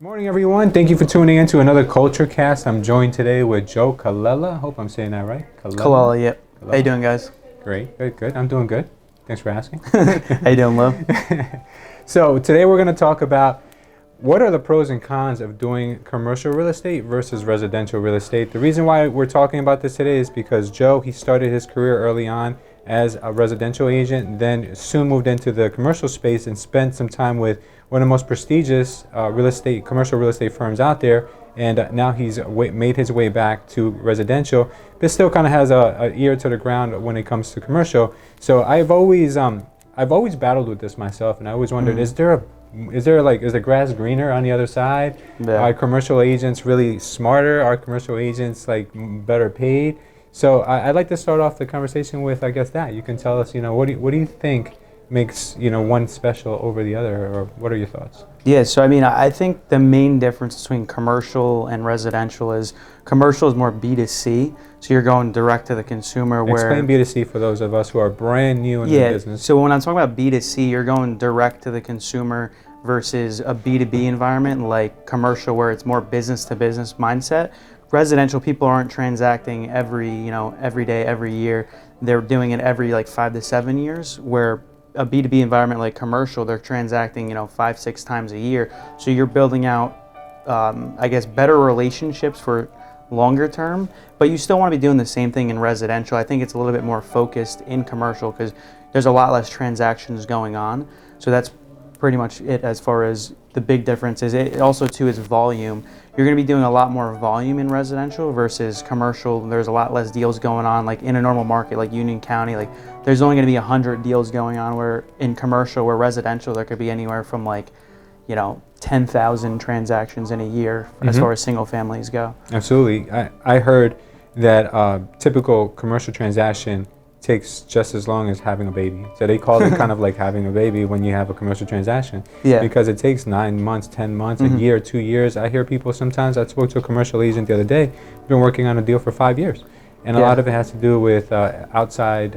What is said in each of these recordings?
Morning, everyone. Thank you for tuning in to another Culturecast. I'm joined today with Joe Colella. Hope I'm saying that right. Colella. Kalala, yep. How you doing, guys? Great. Good. Good. I'm doing good. Thanks for asking. How you doing, Lo? So today we're going to talk about what are the pros and cons of doing commercial real estate versus residential real estate. The reason why we're talking about this today is because Joe, he started his career early on as a residential agent, then soon moved into the commercial space and spent some time with one of the most prestigious commercial real estate firms out there. And now he's made his way back to residential, but still kind of has a ear to the ground when it comes to commercial. So I've always battled with this myself, and I always wondered, is the grass greener on the other side? Yeah. Are commercial agents really smarter? Are commercial agents better paid? So I'd like to start off the conversation with, I guess, that you can tell us, what do you think makes one special over the other, or what are your thoughts? Yeah, so I think the main difference between commercial and residential is commercial is more B2C, so you're going direct to the consumer. Explain B2C for those of us who are brand new in the business. So when I'm talking about B2C, you're going direct to the consumer versus a B2B environment like commercial, where it's more business to business mindset. Residential, people aren't transacting every day, every year. They're doing it every 5 to 7 years, where a B2B environment like commercial, they're transacting 5-6 times a year. So you're building out better relationships for longer term, but you still want to be doing the same thing in residential. I think it's a little bit more focused in commercial because there's a lot less transactions going on. So that's pretty much it as far as the big difference is. It also too is volume. You're going to be doing a lot more volume in residential versus commercial. There's a lot less deals going on, like in a normal market like Union County. There's only going to be 100 deals going on, where in commercial, where residential, there could be anywhere from 10,000 transactions in a year as far as single families go. Absolutely. I heard that typical commercial transaction takes just as long as having a baby. So they call it kind of like having a baby when you have a commercial transaction. Yeah. Because it takes 9 months, 10 months, a year, 2 years. I hear people sometimes, I spoke to a commercial agent the other day, been working on a deal for 5 years. And a lot of it has to do with outside,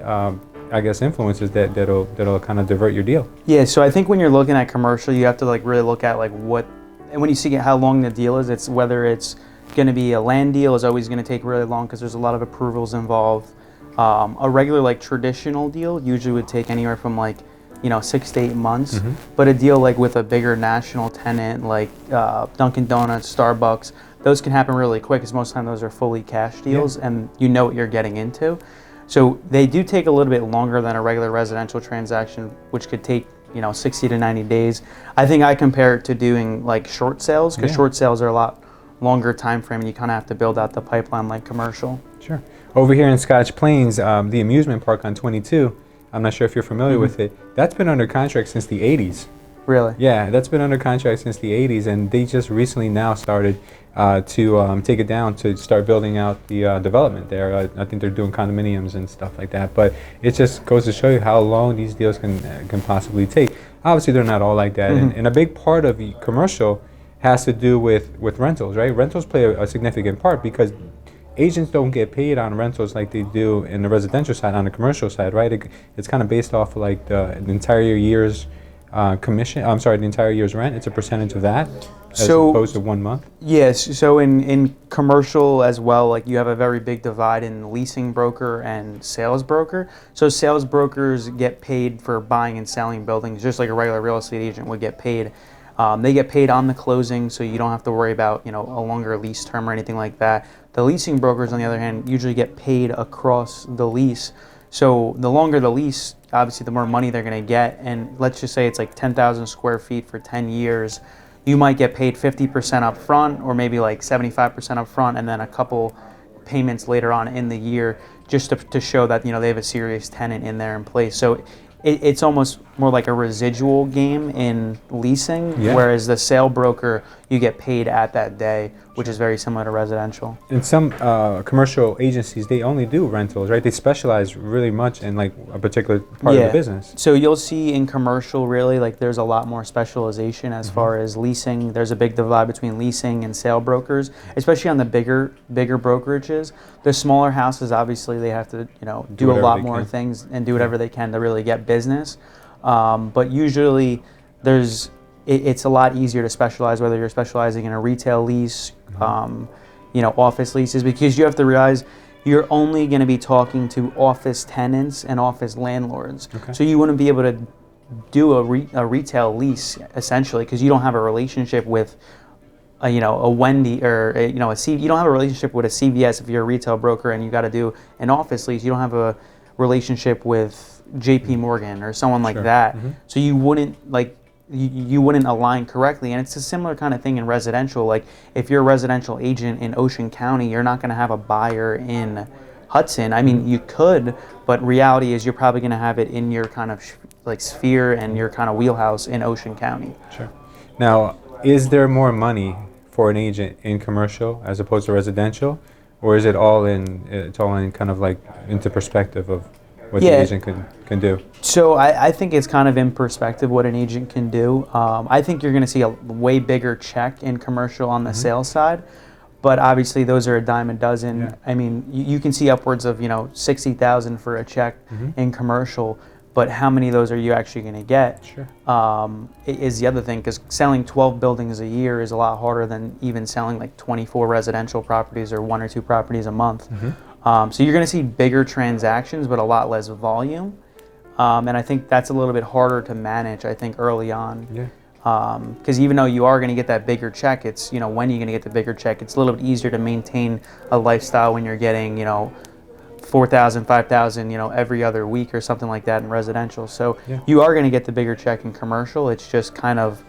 influences that'll kind of divert your deal. Yeah, so I think when you're looking at commercial, you have to really look at what, and when you see how long the deal is, it's whether it's going to be a land deal is always going to take really long because there's a lot of approvals involved. A regular traditional deal usually would take anywhere from 6 to 8 months, but a deal with a bigger national tenant like Dunkin' Donuts, Starbucks, those can happen really quick because most of the time those are fully cash deals and you know what you're getting into. So they do take a little bit longer than a regular residential transaction, which could take 60 to 90 days. I think I compare it to doing short sales, because short sales are a lot longer time frame and you kind of have to build out the pipeline like commercial. Sure. Over here in Scotch Plains, the amusement park on 22, I'm not sure if you're familiar with it, that's been under contract since the 80s. Really? Yeah, that's been under contract since the 80s, and they just recently now started to take it down to start building out the development there. I think they're doing condominiums and stuff like that, but it just goes to show you how long these deals can possibly take. Obviously, they're not all like that, and a big part of the commercial has to do with rentals, right? Rentals play a significant part because agents don't get paid on rentals like they do in the residential side, on the commercial side, right? It's kind of based off of the entire year's commission. I'm sorry, the entire year's rent. It's a percentage of that as opposed to 1 month. Yes. So in commercial as well, you have a very big divide in leasing broker and sales broker. So sales brokers get paid for buying and selling buildings, just like a regular real estate agent would get paid. They get paid on the closing, so you don't have to worry about a longer lease term or anything like that. The leasing brokers, on the other hand, usually get paid across the lease. So the longer the lease, obviously the more money they're going to get. And let's just say it's 10,000 square feet for 10 years. You might get paid 50% up front, or maybe 75% up front, and then a couple payments later on in the year, just to show that they have a serious tenant in there in place. So it's almost more like a residual game in leasing, whereas the sale broker, you get paid at that day, which is very similar to residential. And some commercial agencies, they only do rentals, right? They specialize really much in a particular part of the business. So you'll see in commercial, really, there's a lot more specialization as far as leasing. There's a big divide between leasing and sale brokers, especially on the bigger brokerages. The smaller houses, obviously, they have to do a lot more things and do whatever they can to really get business. But usually there's it's a lot easier to specialize, whether you're specializing in a retail lease, office leases, because you have to realize you're only going to be talking to office tenants and office landlords. Okay. So you wouldn't be able to do a retail lease essentially, because you don't have a relationship with a Wendy or you don't have a relationship with a CVS if you're a retail broker and you got to do an office lease. You don't have a relationship with JP Morgan or someone like that. So you wouldn't you wouldn't align correctly. And it's a similar kind of thing in residential. Like if you're a residential agent in Ocean County, you're not going to have a buyer in Hudson. I mean, you could, but reality is you're probably going to have it in your kind of sphere and your kind of wheelhouse in Ocean County. Sure. Now, is there more money for an agent in commercial as opposed to residential, or is it all in kind of like into perspective of what the agent can do? So I think it's kind of in perspective what an agent can do. I think you're going to see a way bigger check in commercial on the sales side, but obviously those are a dime a dozen. Yeah. I mean, you can see upwards of $60,000 for a check in commercial, but how many of those are you actually going to get? Sure. Is the other thing, because selling 12 buildings a year is a lot harder than even selling like 24 residential properties or 1 or 2 properties a month. So you're going to see bigger transactions, but a lot less volume. And I think that's a little bit harder to manage, I think, early on. Yeah. Because even though you are going to get that bigger check, it's, when you're going to get the bigger check, it's a little bit easier to maintain a lifestyle when you're getting, $4,000, $5,000, every other week or something like that in residential. So you are going to get the bigger check in commercial. It's just kind of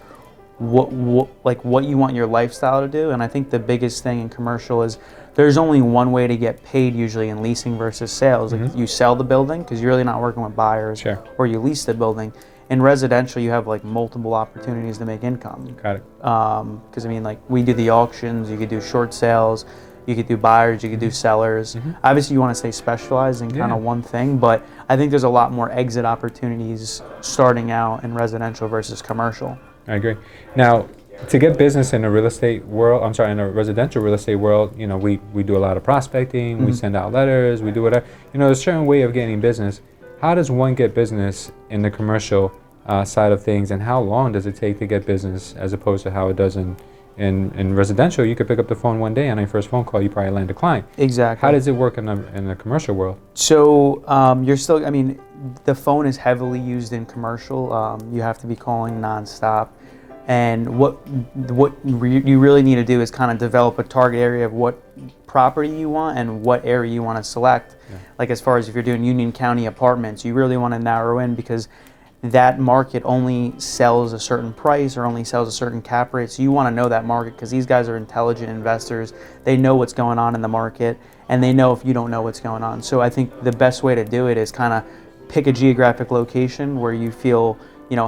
what you want your lifestyle to do. And I think the biggest thing in commercial is there's only one way to get paid usually in leasing versus sales. Like you sell the building because you're really not working with buyers, or you lease the building. In residential, you have multiple opportunities to make income. Got it. Because we do the auctions, you could do short sales, you could do buyers, you could do sellers. Obviously, you want to stay specialized in kind of one thing, but I think there's a lot more exit opportunities starting out in residential versus commercial. I agree. Now, to get business in a real estate world, in a residential real estate world, we do a lot of prospecting, we send out letters, we do whatever. There's a certain way of getting business. How does one get business in the commercial side of things, and how long does it take to get business as opposed to how it does in residential? You could pick up the phone one day, and on your first phone call, you probably land a client. Exactly. How does it work in the commercial world? So you're still, the phone is heavily used in commercial. You have to be calling nonstop. And what you really need to do is kind of develop a target area of what property you want and what area you want to select. Like as far as if you're doing Union County apartments, you really want to narrow in because that market only sells a certain price or only sells a certain cap rate. So you want to know that market because these guys are intelligent investors. They know what's going on in the market, and they know if you don't know what's going on. So I think the best way to do it is kind of pick a geographic location where you feel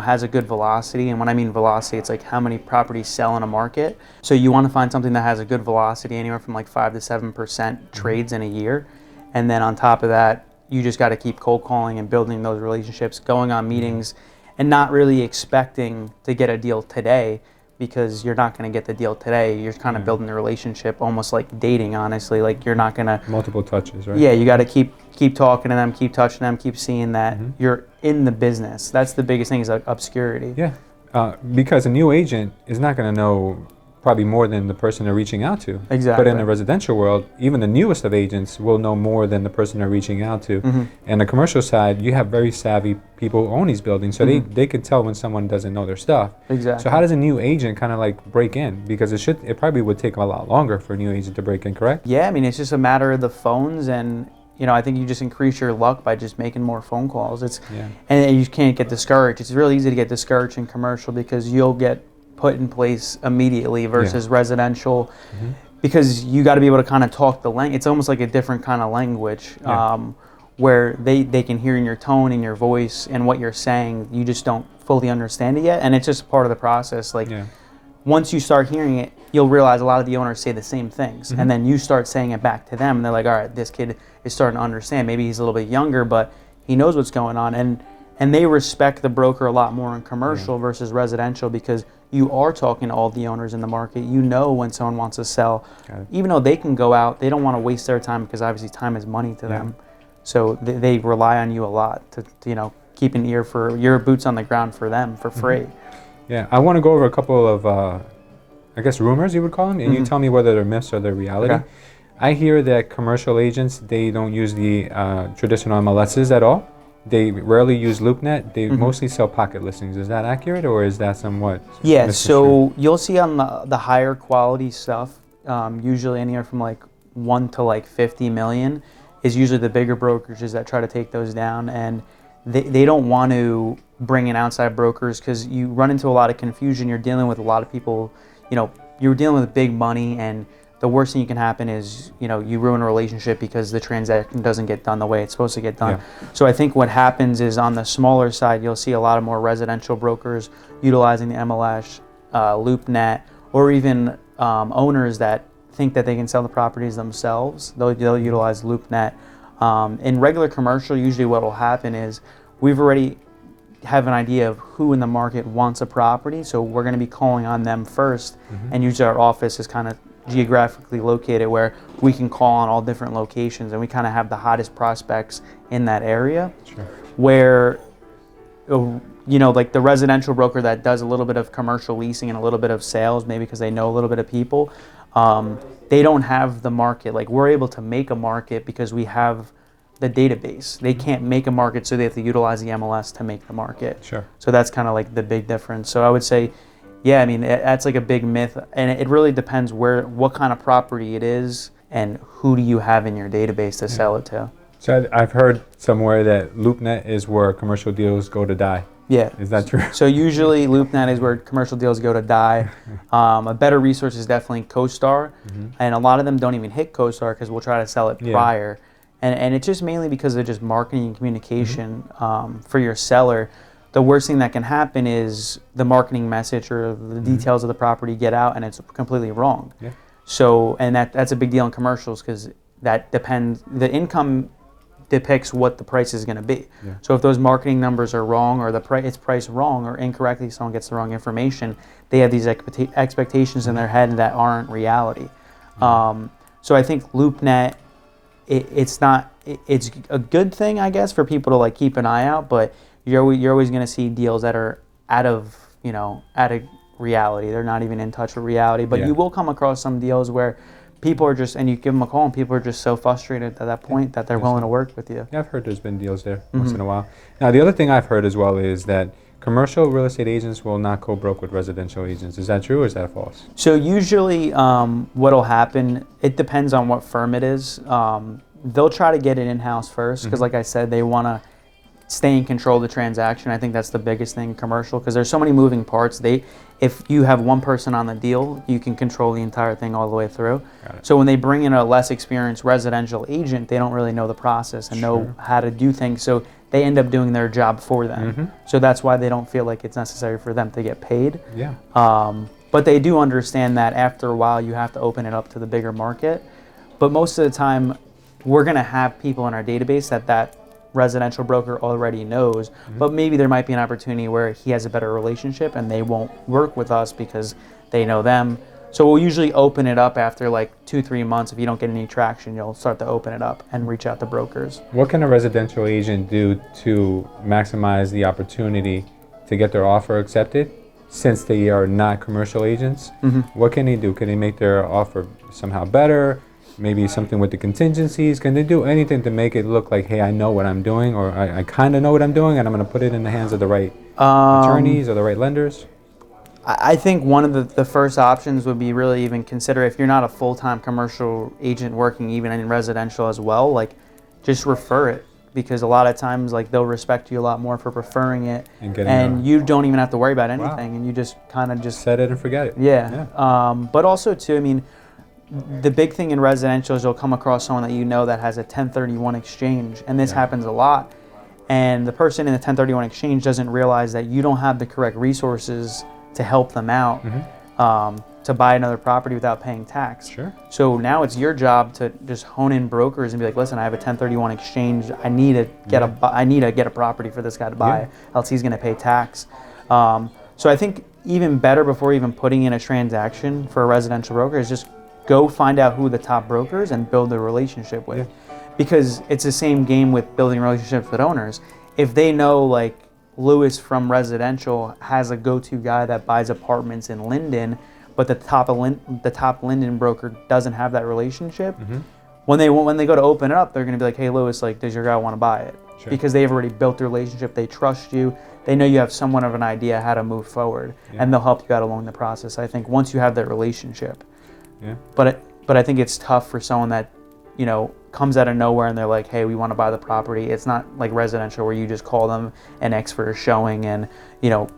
has a good velocity. And when I mean velocity, it's like how many properties sell in a market. So you want to find something that has a good velocity, anywhere from 5 to 7% trades in a year. And then on top of that, you just got to keep cold calling and building those relationships, going on meetings, and not really expecting to get a deal today, because you're not going to get the deal today. You're kind of building the relationship almost like dating, honestly. Like you're not going to... Multiple touches, right? Yeah, you got to keep talking to them, keep touching them, keep seeing that you're in the business. That's the biggest thing, is obscurity. Yeah, because a new agent is not going to know probably more than the person they're reaching out to. Exactly. But in the residential world, even the newest of agents will know more than the person they're reaching out to. And the commercial side, you have very savvy people who own these buildings, so they can tell when someone doesn't know their stuff. Exactly. So how does a new agent kind of break in? Because it probably would take a lot longer for a new agent to break in, correct? Yeah, it's just a matter of the phones, and I think you just increase your luck by just making more phone calls. And you can't get discouraged. It's really easy to get discouraged in commercial because you'll get put in place immediately versus residential, because you got to be able to kind of talk the language. It's almost like a different kind of language, where they can hear in your tone, in your voice, and what you're saying. You just don't fully understand it yet, and it's just part of the process. Once you start hearing it, you'll realize a lot of the owners say the same things, and then you start saying it back to them, and they're like, all right, this kid is starting to understand. Maybe he's a little bit younger, but he knows what's going on, and they respect the broker a lot more in commercial versus residential, because you are talking to all the owners in the market. You know when someone wants to sell. Even though they can go out, they don't want to waste their time, because obviously time is money to them. So they rely on you a lot to keep an ear for your boots on the ground for them for free. Yeah, I want to go over a couple of, I guess, rumors you would call them, and you tell me whether they're myths or they're reality. Okay. I hear that commercial agents, they don't use the traditional MLSs at all. They rarely use LoopNet. They mostly sell pocket listings. Is that accurate, or is that somewhat Yeah, misconstrued? so you'll see on the higher quality stuff, usually anywhere from like 1 to like 50 million is usually the bigger brokerages that try to take those down. And they don't want to bring in outside brokers because you run into a lot of confusion. You're dealing with a lot of people, you're dealing with big money, and the worst thing you can happen is, you ruin a relationship because the transaction doesn't get done the way it's supposed to get done. Yeah. So I think what happens is on the smaller side, you'll see a lot of more residential brokers utilizing the MLS, LoopNet, or even owners that think that they can sell the properties themselves. They'll utilize LoopNet. In regular commercial, usually what will happen is we've already have an idea of who in the market wants a property, so we're going to be calling on them first, and usually our office is kind of geographically located where we can call on all different locations, and we kind of have the hottest prospects in that area. Sure. Where like the residential broker that does a little bit of commercial leasing and a little bit of sales, maybe because they know a little bit of people, they don't have the market. Like, we're able to make a market because we have the database. They can't make a market, so they have to utilize the MLS to make the market. Sure. So that's kind of like the big difference. So I would say, yeah, I mean, that's like a big myth, and it really depends what kind of property it is and who do you have in your database to sell it to. So I've heard somewhere that LoopNet is where commercial deals go to die. Yeah. Is that true? So usually LoopNet is where commercial deals go to die. A better resource is definitely CoStar, and a lot of them don't even hit CoStar because we'll try to sell it prior. And it's just mainly because of just marketing and communication for your seller. The worst thing that can happen is the marketing message or the details of the property get out and it's completely wrong. Yeah. So, and that's a big deal in commercials because that depends, the income depicts what the price is going to be. Yeah. So if those marketing numbers are wrong or it's priced wrong or incorrectly, someone gets the wrong information, they have these expectations in their head that aren't reality. So I think LoopNet, it's a good thing, I guess, for people to like keep an eye out, but you're always going to see deals that are out of reality. They're not even in touch with reality, but you will come across some deals where people are just, and you give them a call and people are just so frustrated at that point that they're willing to work with you. Yeah, I've heard there's been deals there once in a while. Now, the other thing I've heard as well is that commercial real estate agents will not co-broke with residential agents. Is that true or is that false? So usually what'll happen, it depends on what firm it is. They'll try to get it in-house first because like I said, they want to stay in control of the transaction. I think that's the biggest thing in commercial because there's so many moving parts. If you have one person on the deal, you can control the entire thing all the way through. So when they bring in a less experienced residential agent, they don't really know the process and know how to do things. So they end up doing their job for them. So that's why they don't feel like it's necessary for them to get paid. Yeah. But they do understand that after a while you have to open it up to the bigger market. But most of the time, we're going to have people in our database that residential broker already knows, but maybe there might be an opportunity where he has a better relationship and they won't work with us because they know them. So we'll usually open it up after like 2-3 months. If you don't get any traction, you'll start to open it up and reach out to brokers. What can a residential agent do to maximize the opportunity to get their offer accepted since they are not commercial agents? What can they do? Can they make their offer somehow better? Maybe something with the contingencies? Can they do anything to make it look like, hey, I know what I'm doing, or I kind of know what I'm doing, and I'm going to put it in the hands of the right attorneys or the right lenders? I think one of the first options would be really even consider if you're not a full-time commercial agent working even in residential as well, like just refer it. Because a lot of times, like, they'll respect you a lot more for preferring it, and you don't even have to worry about anything, and you just kind of just set it and forget it. Yeah. But also too, I mean, the big thing in residential is you'll come across someone that you know that has a 1031 exchange, and this happens a lot. And the person in the 1031 exchange doesn't realize that you don't have the correct resources to help them out to buy another property without paying tax. Sure. So now it's your job to just hone in brokers and be like, listen, I have a 1031 exchange. I need to get a property for this guy to buy, else he's going to pay tax. So I think even better before even putting in a transaction for a residential broker is just go find out who the top brokers and build a relationship with. Because it's the same game with building relationships with owners. If they know, like, Lewis from residential has a go-to guy that buys apartments in Linden, but the top Linden broker doesn't have that relationship. When they go to open it up, they're going to be like, hey, Lewis, like, does your guy want to buy it? Sure. Because they've already built the relationship. They trust you. They know you have somewhat of an idea how to move forward, and they'll help you out along the process. I think once you have that relationship. Yeah. But I think it's tough for someone that, you know, comes out of nowhere and they're like, hey, we want to buy the property. It's not like residential where you just call them and ask for a showing, and, you know,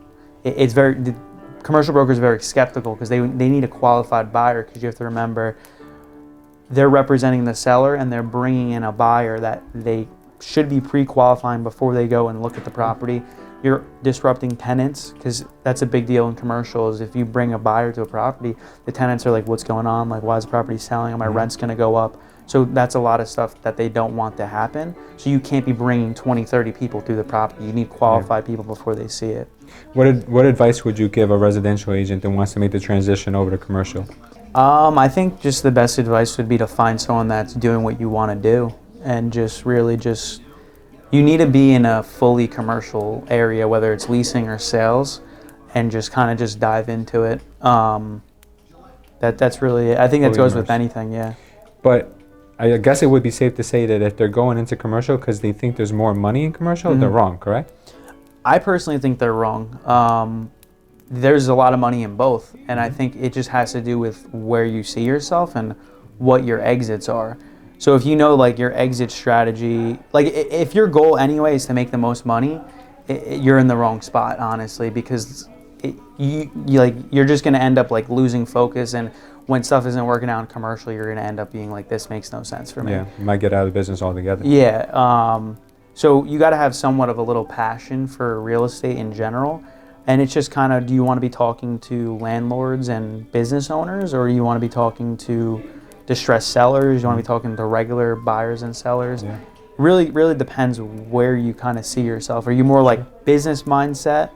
it's the commercial brokers are very skeptical because they need a qualified buyer, because you have to remember they're representing the seller and they're bringing in a buyer that they should be pre-qualifying before they go and look at the property. You're disrupting tenants, because that's a big deal in commercials. If you bring a buyer to a property, the tenants are like, what's going on? Like, why is the property selling? And my rent's going to go up. So that's a lot of stuff that they don't want to happen. So you can't be bringing 20, 30 people through the property. You need qualified people before they see it. What advice would you give a residential agent that wants to make the transition over to commercial? I think just the best advice would be to find someone that's doing what you want to do, and just really you need to be in a fully commercial area, whether it's leasing or sales, and just kind of just dive into it. That's really it. I think that goes with anything, yeah. But I guess it would be safe to say that if they're going into commercial because they think there's more money in commercial, they're wrong, correct? I personally think they're wrong. There's a lot of money in both, and I think it just has to do with where you see yourself and what your exits are. So if you know, like, your exit strategy, like, if your goal anyway is to make the most money, you're in the wrong spot, honestly, because you're just going to end up, like, losing focus, and when stuff isn't working out in commercial, you're going to end up being like, this makes no sense for me. Yeah, you might get out of the business altogether. Yeah. So you got to have somewhat of a little passion for real estate in general. And it's just kind of, do you want to be talking to landlords and business owners, or you want to be talking to distressed sellers? You want to be talking to regular buyers and sellers? Yeah. Really depends where you kind of see yourself. Are you more like business mindset?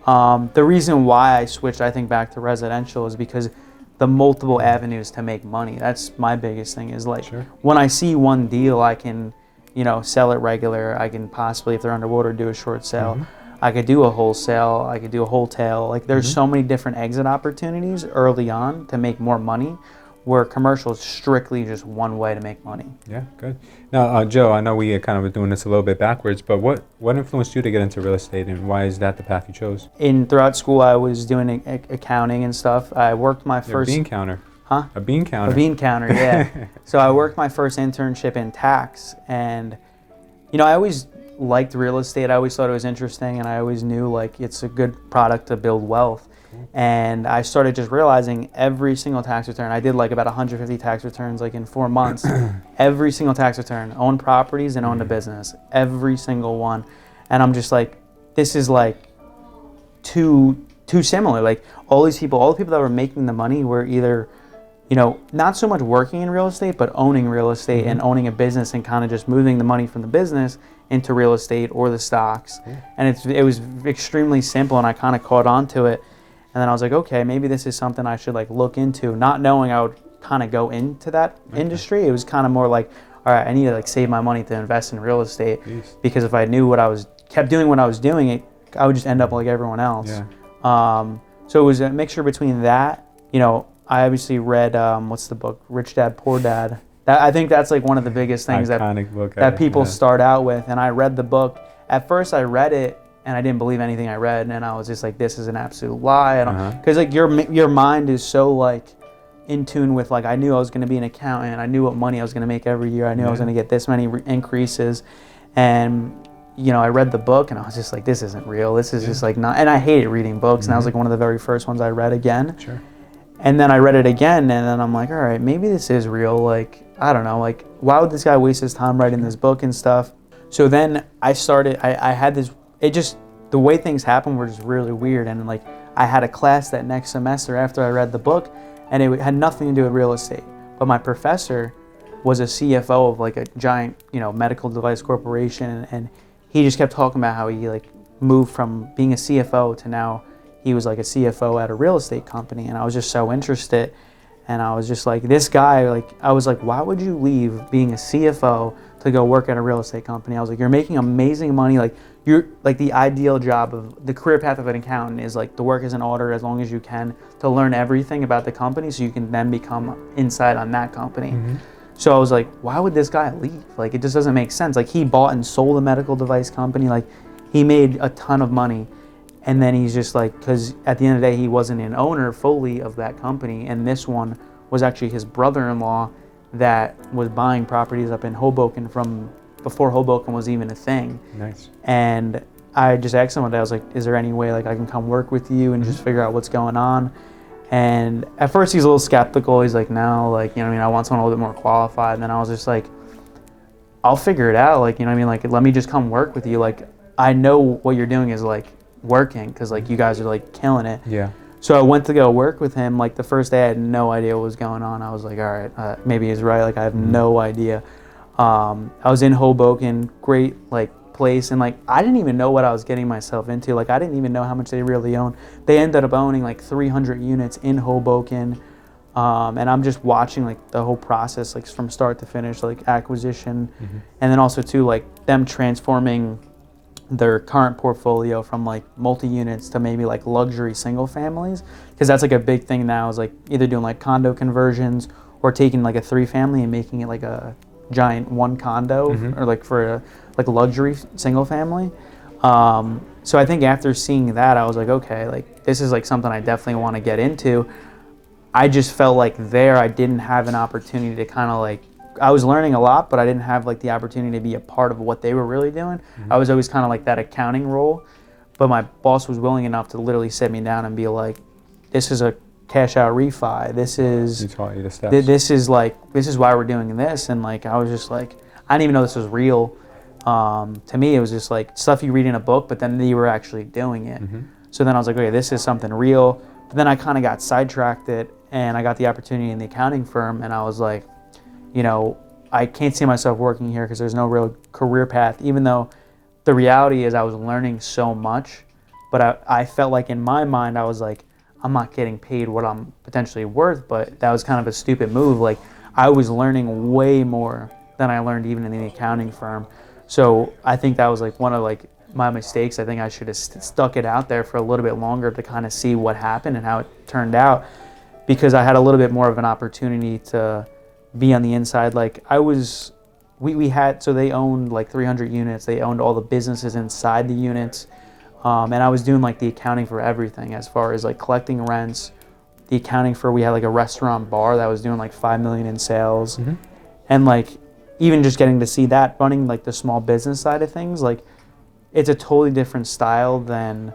The reason why I switched, I think, back to residential is because the multiple avenues to make money. That's my biggest thing, is like, when I see one deal, I can, you know, sell it regular. I can possibly, if they're underwater, do a short sale. I could do a wholesale, I could do a wholetail. Like, there's so many different exit opportunities early on to make more money, where commercial is strictly just one way to make money. Yeah, good. Now, Joe, I know we kind of were doing this a little bit backwards, but what influenced you to get into real estate, and why is that the path you chose? Throughout school, I was doing accounting and stuff. I worked my first... A bean counter. Huh? A bean counter. A bean counter, yeah. So I worked my first internship in tax, and, you know, I always liked real estate. I always thought it was interesting, and I always knew, like, it's a good product to build wealth. And I started just realizing every single tax return, I did like about 150 tax returns like in 4 months. Every single tax return, owned properties and owned a business, every single one. And I'm just like, this is like too similar. Like, all the people that were making the money were either, you know, not so much working in real estate, but owning real estate and owning a business, and kind of just moving the money from the business into real estate or the stocks. And it was extremely simple, and I kind of caught on to it. And then I was like, okay, maybe this is something I should, like, look into, not knowing I would kind of go into that industry. It was kind of more like, all right, I need to, like, save my money to invest in real estate, because if I knew kept doing what I was doing, I would just end up like everyone else. So it was a mixture between that, you know, I obviously read, what's the book, Rich Dad, Poor Dad. I think that's like one of the biggest things that people start out with. And I read the book. At first I read it, and I didn't believe anything I read, and I was just like, this is an absolute lie. Because like your mind is so, like, in tune with, like, I knew I was going to be an accountant, I knew what money I was going to make every year, I knew I was going to get this many increases, and, you know, I read the book and I was just like, this isn't real, this is just like not, and I hated reading books, and that was like one of the very first ones I read again. And then I read it again, and then I'm like, all right, maybe this is real. Like, I don't know, like, why would this guy waste his time writing this book and stuff? So then I had this, the way things happened were just really weird. And, like, I had a class that next semester after I read the book, and it had nothing to do with real estate. But my professor was a CFO of, like, a giant, you know, medical device corporation, and he just kept talking about how he, like, moved from being a CFO to now he was, like, a CFO at a real estate company. And I was just so interested, and I was just like, this guy, like, I was like, why would you leave being a CFO to go work at a real estate company. I was like, you're making amazing money. Like, you're like the ideal job of the career path of an accountant is like to work as an auditor as long as you can, to learn everything about the company so you can then become inside on that company. So I was like, why would this guy leave? Like, it just doesn't make sense. Like, he bought and sold a medical device company. Like, he made a ton of money. And then he's just like, because at the end of the day, he wasn't an owner fully of that company. And this one was actually his brother-in-law that was buying properties up in Hoboken from before Hoboken was even a thing. Nice. And I just asked him one day, I was like, is there any way like I can come work with you and just figure out what's going on? And at first he's a little skeptical. He's like, no, like, you know what I mean? I want someone a little bit more qualified. And then I was just like, I'll figure it out. Like, you know what I mean? Like, let me just come work with you. Like, I know what you're doing is like working because like you guys are like killing it. Yeah. So I went to go work with him. Like the first day I had no idea what was going on. I was like, all right, maybe he's right. Like I have no idea. I was in Hoboken, great like place. And like, I didn't even know what I was getting myself into. Like I didn't even know how much they really own. They ended up owning like 300 units in Hoboken. And I'm just watching like the whole process, like from start to finish, like acquisition. And then also too, like them transforming their current portfolio from like multi-units to maybe like luxury single families, because that's like a big thing now is like either doing like condo conversions or taking like a 3-family and making it like a giant 1 condo or like for a like luxury single family. So I think after seeing that, I was like, okay, like this is like something I definitely want to get into. I just felt like there I didn't have an opportunity to kind of like, I was learning a lot, but I didn't have like the opportunity to be a part of what they were really doing. I was always kind of like that accounting role, but my boss was willing enough to literally sit me down and be like, this is a cash out refi. This is, He taught you the steps. this is why we're doing this. And like, I was just like, I didn't even know this was real. To me, it was just like stuff you read in a book, but then you were actually doing it. So then I was like, okay, this is something real. But then I kind of got sidetracked and I got the opportunity in the accounting firm, and I was like, you know, I can't see myself working here because there's no real career path, even though the reality is I was learning so much. But I felt like in my mind, I was like, I'm not getting paid what I'm potentially worth, but that was kind of a stupid move. Like, I was learning way more than I learned even in the accounting firm. So I think that was like one of like my mistakes. I think I should have stuck it out there for a little bit longer to kind of see what happened and how it turned out, because I had a little bit more of an opportunity to be on the inside. Like we had, so they owned like 300 units. They owned all the businesses inside the units. And I was doing like the accounting for everything, as far as like collecting rents, the accounting for, we had like a restaurant bar that was doing like 5 million in sales. And like, even just getting to see that, running like the small business side of things, like it's a totally different style than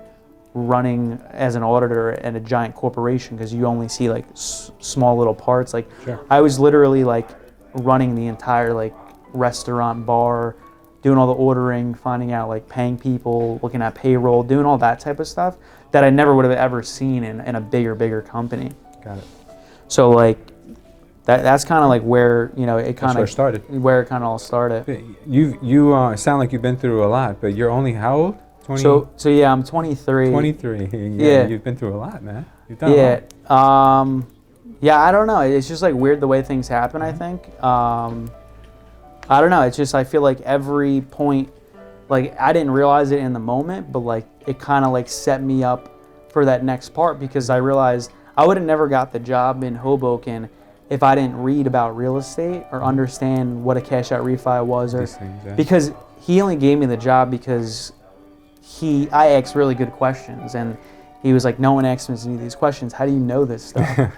running as an auditor at a giant corporation, because you only see like small little parts. Like I was literally like running the entire like restaurant bar, doing all the ordering, finding out like paying people, looking at payroll, doing all that type of stuff that I never would have ever seen in a bigger company. Got it. So like that's kind of like where, you know, it kind of started. Where it kind of all started. You sound like you've been through a lot, but you're only how old? 20? So yeah, I'm 23. 23. Yeah. You've been through a lot, man. You've done a lot. Yeah, I don't know. It's just like weird the way things happen, I think. I don't know. It's just, I feel like every point, like I didn't realize it in the moment, but like it kind of like set me up for that next part, because I realized I would have never got the job in Hoboken if I didn't read about real estate or understand what a cash out refi was, or because he only gave me the job because I asked really good questions, and he was like, no one asks me any of these questions. How do you know this stuff?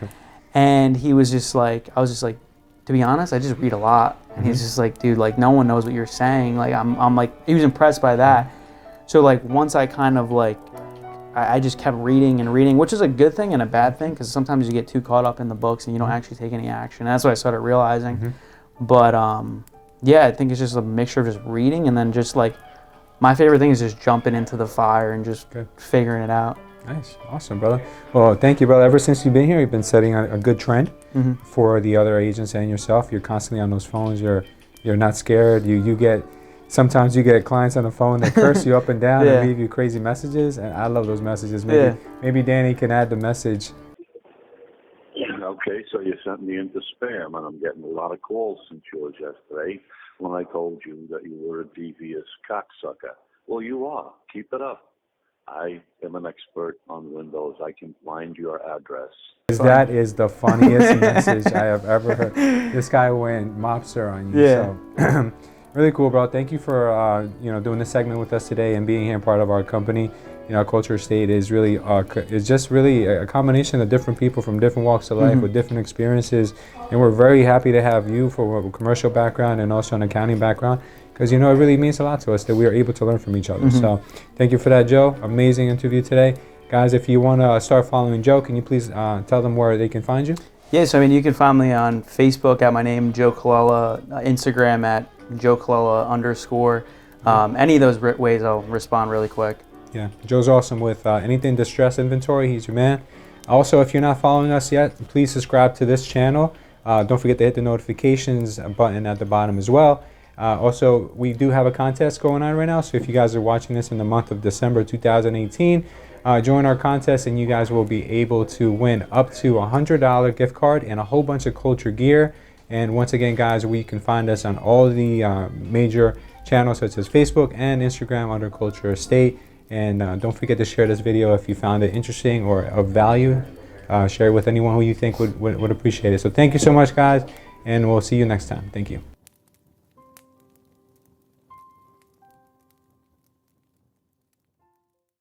And he was just like, I was just like, to be honest, I just read a lot. And he's just like, dude, like no one knows what you're saying. Like I'm like, he was impressed by that. So like once I kind of like, I just kept reading and reading, which is a good thing and a bad thing, because sometimes you get too caught up in the books and you don't actually take any action. And that's what I started realizing. But yeah, I think it's just a mixture of just reading, and then just like, my favorite thing is just jumping into the fire and just figuring it out. Nice. Awesome, brother. Well, thank you, brother. Ever since you've been here, you've been setting a good trend for the other agents and yourself. You're constantly on those phones. You're not scared. Sometimes you get clients on the phone that curse you up and down and leave you crazy messages, and I love those messages. Maybe Danny can add the message. Okay, so you sent me into spam, and I'm getting a lot of calls since yours yesterday. when I told you that you were a devious cocksucker. Well, you are. Keep it up. I am an expert on windows. I can find your address. That is the funniest message I have ever heard. This guy went mobster on you. Yeah. So really cool, bro. Thank you for doing this segment with us today and being here part of our company. Culture Estate is really is just really a combination of different people from different walks of life with different experiences, and we're very happy to have you for a commercial background and also an accounting background, because it really means a lot to us that we are able to learn from each other. So thank you for that, Joe. Amazing interview today. Guys, if you want to start following Joe, can you please tell them where they can find you? Yes, you can find me on Facebook at my name, Joe Colella, Instagram at Joe Colella _. Any of those ways, I'll respond really quick. Yeah, Joe's awesome with anything distress inventory. He's your man. Also, if you're not following us yet, please subscribe to this channel. Don't forget to hit the notifications button at the bottom as well. Also, we do have a contest going on right now, so if you guys are watching this in the month of December 2018, join our contest and you guys will be able to win up to $100 gift card and a whole bunch of culture gear. And once again, guys, we can find us on all the major channels such as Facebook and Instagram under Culture Estate. And don't forget to share this video if you found it interesting or of value. Share it with anyone who you think would appreciate it. So thank you so much, guys, and we'll see you next time. Thank you.